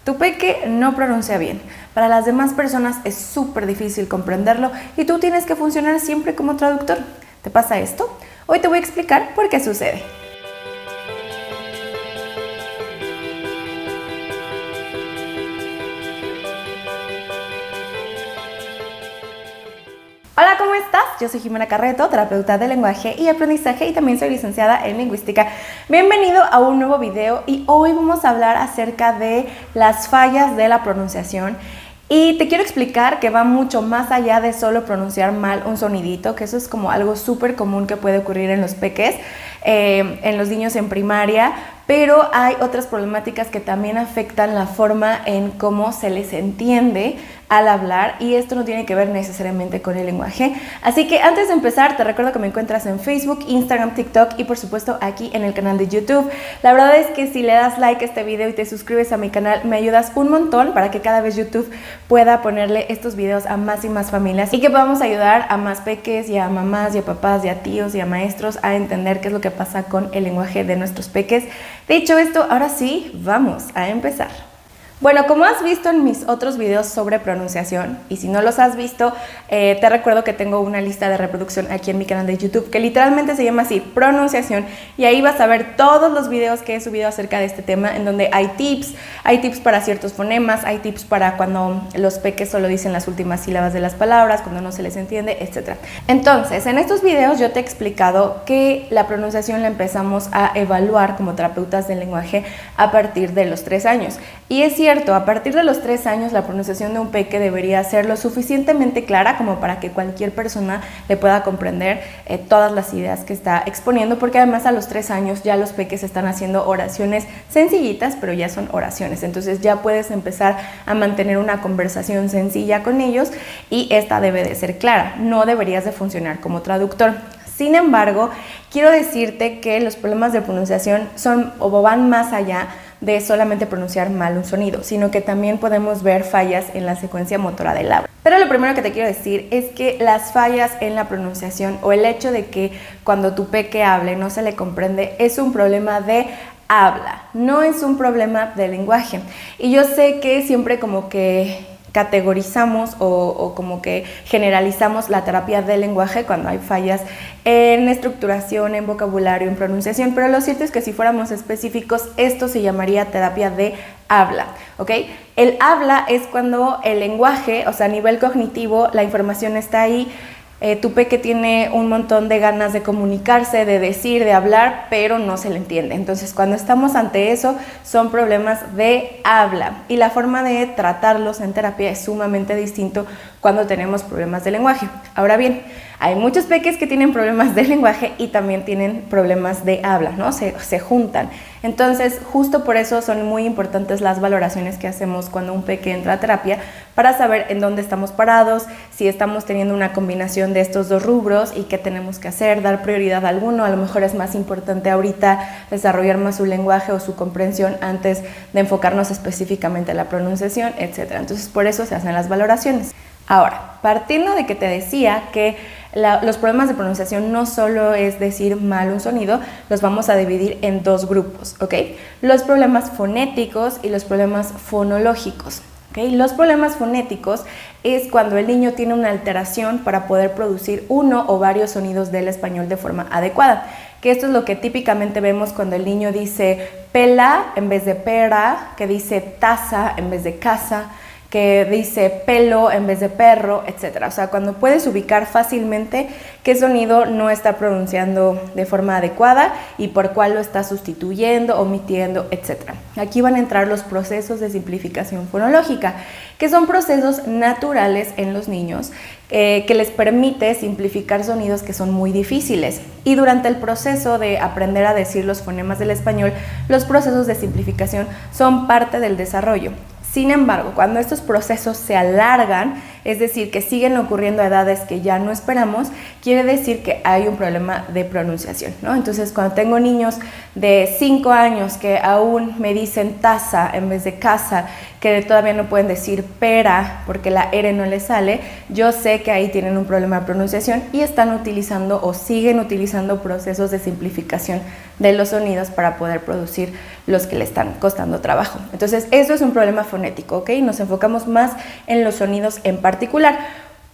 Tu peque no pronuncia bien. Para las demás personas es súper difícil comprenderlo y tú tienes que funcionar siempre como traductor. ¿Te pasa esto? Hoy te voy a explicar por qué sucede. Hola, ¿cómo estás? Yo soy Jimena Carreto, terapeuta de lenguaje y aprendizaje y también soy licenciada en lingüística. Bienvenido a un nuevo video y hoy vamos a hablar acerca de las fallas de la pronunciación. Y te quiero explicar que va mucho más allá de solo pronunciar mal un sonidito, que eso es como algo súper común que puede ocurrir en los peques, en los niños en primaria, pero hay otras problemáticas que también afectan la forma en cómo se les entiende al hablar y esto no tiene que ver necesariamente con el lenguaje. Así que antes de empezar te recuerdo que me encuentras en Facebook, Instagram, TikTok y por supuesto aquí en el canal de YouTube. La verdad es que si le das like a este video y te suscribes a mi canal me ayudas un montón para que cada vez YouTube pueda ponerle estos videos a más y más familias y que podamos ayudar a más peques y a mamás y a papás y a tíos y a maestros a entender qué es lo que pasa con el lenguaje de nuestros peques. Dicho esto, ahora sí, vamos a empezar. Bueno, como has visto en mis otros videos sobre pronunciación, y si no los has visto, te recuerdo que tengo una lista de reproducción aquí en mi canal de YouTube que literalmente se llama así, pronunciación, y ahí vas a ver todos los videos que he subido acerca de este tema, en donde hay tips para ciertos fonemas, hay tips para cuando los peques solo dicen las últimas sílabas de las palabras, cuando no se les entiende, etc. Entonces, en estos videos yo te he explicado que la pronunciación la empezamos a evaluar como terapeutas del lenguaje a partir de los 3 años, y es cierto, a partir de los 3 años la pronunciación de un peque debería ser lo suficientemente clara como para que cualquier persona le pueda comprender todas las ideas que está exponiendo, porque además a los 3 años ya los peques están haciendo oraciones sencillitas, pero ya son oraciones, entonces ya puedes empezar a mantener una conversación sencilla con ellos y esta debe de ser clara, no deberías de funcionar como traductor. Sin embargo, quiero decirte que los problemas de pronunciación son o van más allá de solamente pronunciar mal un sonido, sino que también podemos ver fallas en la secuencia motora del habla. Pero lo primero que te quiero decir es que las fallas en la pronunciación o el hecho de que cuando tu peque hable no se le comprende es un problema de habla, no es un problema de lenguaje. Y yo sé que siempre como que categorizamos o como que generalizamos la terapia del lenguaje cuando hay fallas en estructuración, en vocabulario, en pronunciación, pero lo cierto es que si fuéramos específicos, esto se llamaría terapia de habla, ¿ok? El habla es cuando el lenguaje, o sea, a nivel cognitivo, la información está ahí, tu peque tiene un montón de ganas de comunicarse, de decir, de hablar, pero no se le entiende. Entonces, cuando estamos ante eso, son problemas de habla. Y la forma de tratarlos en terapia es sumamente distinto cuando tenemos problemas de lenguaje. Ahora bien, hay muchos peques que tienen problemas de lenguaje y también tienen problemas de habla, ¿no? Se juntan. Entonces, justo por eso son muy importantes las valoraciones que hacemos cuando un peque entra a terapia para saber en dónde estamos parados, si estamos teniendo una combinación de estos dos rubros y qué tenemos que hacer, dar prioridad a alguno. A lo mejor es más importante ahorita desarrollar más su lenguaje o su comprensión antes de enfocarnos específicamente en la pronunciación, etc. Entonces, por eso se hacen las valoraciones. Ahora, partiendo de que te decía que los problemas de pronunciación no solo es decir mal un sonido, los vamos a dividir en dos grupos, ¿ok? Los problemas fonéticos y los problemas fonológicos. ¿Okay? Los problemas fonéticos es cuando el niño tiene una alteración para poder producir uno o varios sonidos del español de forma adecuada, que esto es lo que típicamente vemos cuando el niño dice pela en vez de pera, que dice taza en vez de casa, que dice pelo en vez de perro, etc. O sea, cuando puedes ubicar fácilmente qué sonido no está pronunciando de forma adecuada y por cuál lo está sustituyendo, omitiendo, etc. Aquí van a entrar los procesos de simplificación fonológica, que son procesos naturales en los niños que les permite simplificar sonidos que son muy difíciles. Y durante el proceso de aprender a decir los fonemas del español, los procesos de simplificación son parte del desarrollo. Sin embargo, cuando estos procesos se alargan, es decir, que siguen ocurriendo a edades que ya no esperamos, quiere decir que hay un problema de pronunciación, ¿no? Entonces, cuando tengo niños de 5 años que aún me dicen taza en vez de casa, que todavía no pueden decir pera porque la R no les sale, yo sé que ahí tienen un problema de pronunciación y están utilizando o siguen utilizando procesos de simplificación de los sonidos para poder producir los que le están costando trabajo. Entonces, eso es un problema fonético, ¿ok? Nos enfocamos más en los sonidos en particular.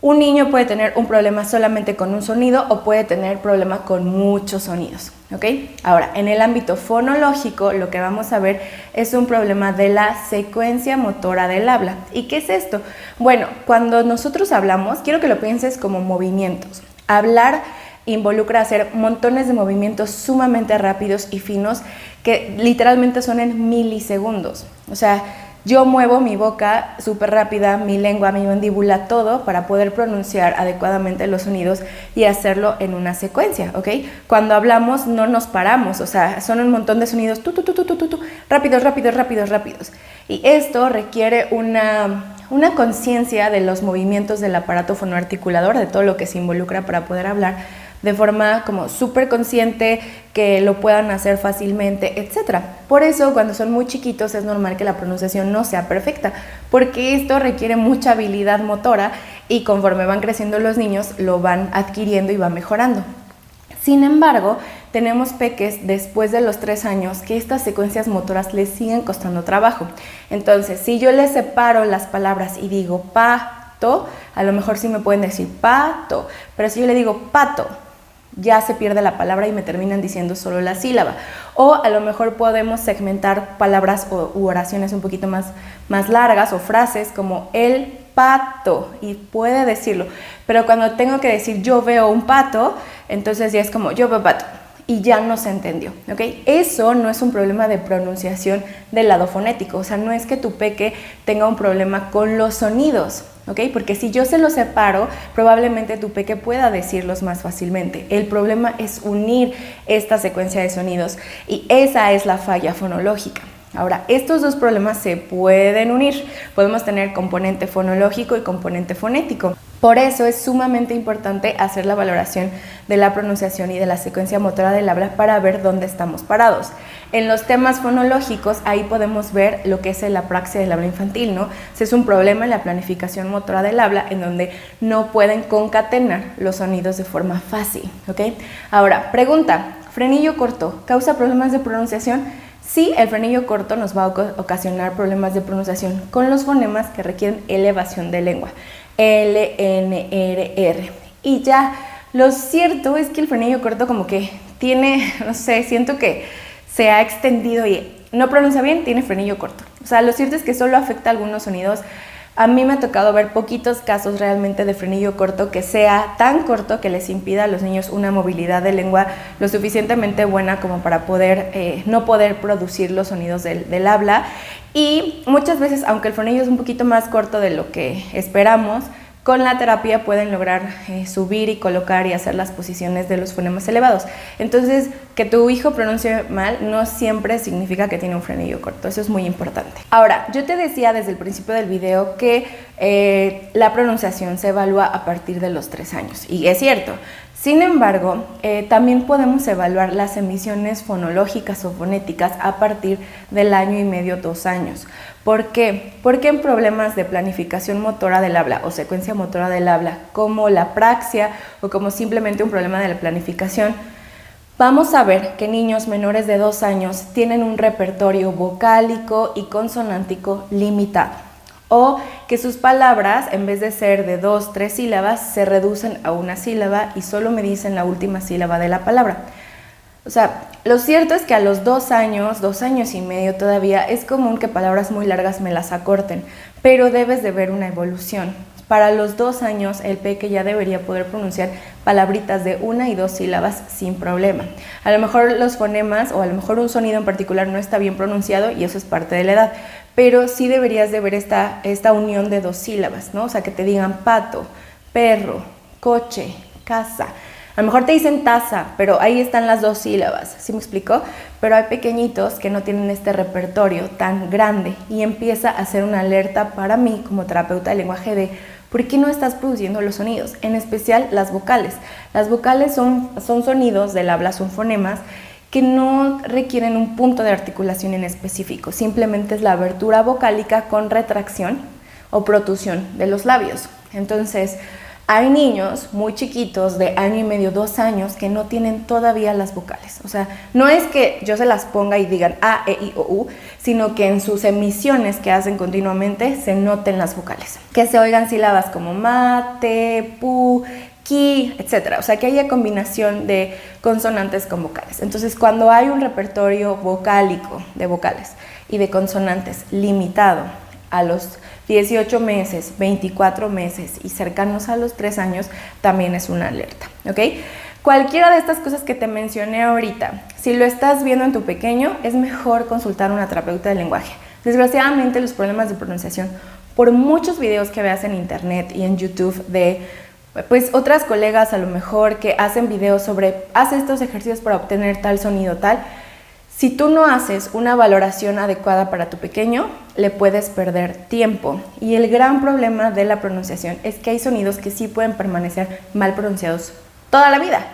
Un niño puede tener un problema solamente con un sonido o puede tener problema con muchos sonidos, ¿ok? Ahora, en el ámbito fonológico, lo que vamos a ver es un problema de la secuencia motora del habla. ¿Y qué es esto? Bueno, cuando nosotros hablamos, quiero que lo pienses como movimientos. Hablar involucra hacer montones de movimientos sumamente rápidos y finos que literalmente son en milisegundos. O sea, yo muevo mi boca súper rápida, mi lengua, mi mandíbula, todo para poder pronunciar adecuadamente los sonidos y hacerlo en una secuencia, ¿ok? Cuando hablamos no nos paramos, o sea, son un montón de sonidos rápidos, rápidos, rápidos, rápidos. Y esto requiere una conciencia de los movimientos del aparato fonoarticulador, de todo lo que se involucra para poder hablar de forma como súper consciente, que lo puedan hacer fácilmente, etc. Por eso, cuando son muy chiquitos es normal que la pronunciación no sea perfecta, porque esto requiere mucha habilidad motora y conforme van creciendo los niños lo van adquiriendo y va mejorando. Sin embargo, tenemos peques después de los 3 años que estas secuencias motoras les siguen costando trabajo. Entonces, si yo les separo las palabras y digo pato, a lo mejor sí me pueden decir pato, pero si yo le digo pato, ya se pierde la palabra y me terminan diciendo solo la sílaba. O a lo mejor podemos segmentar palabras u oraciones un poquito más largas o frases como el pato, y puede decirlo, pero cuando tengo que decir yo veo un pato, entonces ya es como yo veo pato y ya no se entendió, ¿ok? Eso no es un problema de pronunciación del lado fonético, o sea, no es que tu peque tenga un problema con los sonidos, ¿ok? Porque si yo se los separo, probablemente tu peque pueda decirlos más fácilmente. El problema es unir esta secuencia de sonidos y esa es la falla fonológica. Ahora, estos dos problemas se pueden unir. Podemos tener componente fonológico y componente fonético. Por eso es sumamente importante hacer la valoración de la pronunciación y de la secuencia motora del habla para ver dónde estamos parados. En los temas fonológicos, ahí podemos ver lo que es la apraxia del habla infantil, ¿no? Ese es un problema en la planificación motora del habla en donde no pueden concatenar los sonidos de forma fácil, ¿ok? Ahora, pregunta, ¿frenillo corto causa problemas de pronunciación? Sí, el frenillo corto nos va a ocasionar problemas de pronunciación con los fonemas que requieren elevación de lengua. L, N, R, R. Y ya, lo cierto es que el frenillo corto como que tiene, no sé, siento que se ha extendido y no pronuncia bien, tiene frenillo corto. O sea, lo cierto es que solo afecta a algunos sonidos. A mí me ha tocado ver poquitos casos realmente de frenillo corto que sea tan corto que les impida a los niños una movilidad de lengua lo suficientemente buena como para poder no poder producir los sonidos del habla. Y muchas veces, aunque el frenillo es un poquito más corto de lo que esperamos, con la terapia pueden lograr subir y colocar y hacer las posiciones de los fonemas elevados. Entonces, que tu hijo pronuncie mal no siempre significa que tiene un frenillo corto. Eso es muy importante. Ahora, yo te decía desde el principio del video que la pronunciación se evalúa a partir de los 3 años. Y es cierto. Sin embargo, también podemos evaluar las emisiones fonológicas o fonéticas a partir del 1 año y medio, 2 años. ¿Por qué? Porque en problemas de planificación motora del habla o secuencia motora del habla, como la apraxia o como simplemente un problema de la planificación, vamos a ver que niños menores de 2 años tienen un repertorio vocálico y consonántico limitado. O que sus palabras, en vez de ser de 2, 3 sílabas, se reducen a una sílaba y solo me dicen la última sílaba de la palabra. O sea, lo cierto es que a los 2 años, 2 años y medio todavía, es común que palabras muy largas me las acorten, pero debes de ver una evolución. Para los 2 años, el peque ya debería poder pronunciar palabritas de 1 y 2 sílabas sin problema. A lo mejor los fonemas o a lo mejor un sonido en particular no está bien pronunciado y eso es parte de la edad, pero sí deberías de ver esta unión de 2 sílabas, ¿no? O sea, que te digan pato, perro, coche, casa. A lo mejor te dicen taza, pero ahí están las 2 sílabas, ¿sí me explico? Pero hay pequeñitos que no tienen este repertorio tan grande y empieza a ser una alerta para mí como terapeuta de lenguaje de ¿Por qué no estás produciendo los sonidos? En especial las vocales. Las vocales son sonidos del habla, son fonemas que no requieren un punto de articulación en específico. Simplemente es la abertura vocálica con retracción o protusión de los labios. Entonces, hay niños muy chiquitos de 1 año y medio, 2 años que no tienen todavía las vocales. O sea, no es que yo se las ponga y digan A, E, I, O, U, sino que en sus emisiones que hacen continuamente se noten las vocales. Que se oigan sílabas como ma, te, pu, ki, etc. O sea, que haya combinación de consonantes con vocales. Entonces, cuando hay un repertorio vocálico de vocales y de consonantes limitado a los 18 meses, 24 meses y cercanos a los 3 años, también es una alerta, ¿ok? Cualquiera de estas cosas que te mencioné ahorita, si lo estás viendo en tu pequeño, es mejor consultar a una terapeuta del lenguaje. Desgraciadamente, los problemas de pronunciación, por muchos videos que veas en internet y en YouTube de pues otras colegas a lo mejor que hacen videos sobre haz estos ejercicios para obtener tal sonido tal, si tú no haces una valoración adecuada para tu pequeño, le puedes perder tiempo. Y el gran problema de la pronunciación es que hay sonidos que sí pueden permanecer mal pronunciados toda la vida.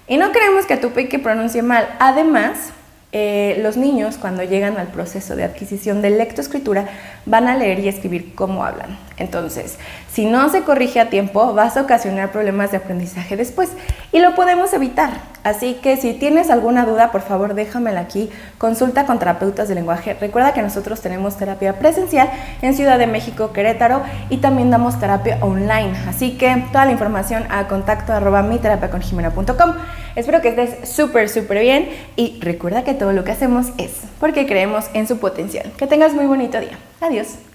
Y no queremos que tu peque pronuncie mal. Además, los niños cuando llegan al proceso de adquisición de lectoescritura van a leer y escribir como hablan. Entonces, si no se corrige a tiempo, vas a ocasionar problemas de aprendizaje después y lo podemos evitar. Así que si tienes alguna duda, por favor déjamela aquí, consulta con terapeutas de lenguaje. Recuerda que nosotros tenemos terapia presencial en Ciudad de México, Querétaro y también damos terapia online. Así que toda la información a contacto@miterapiaconjimena.com. Espero que estés súper bien y recuerda que todo lo que hacemos es porque creemos en su potencial. Que tengas muy bonito día. Adiós.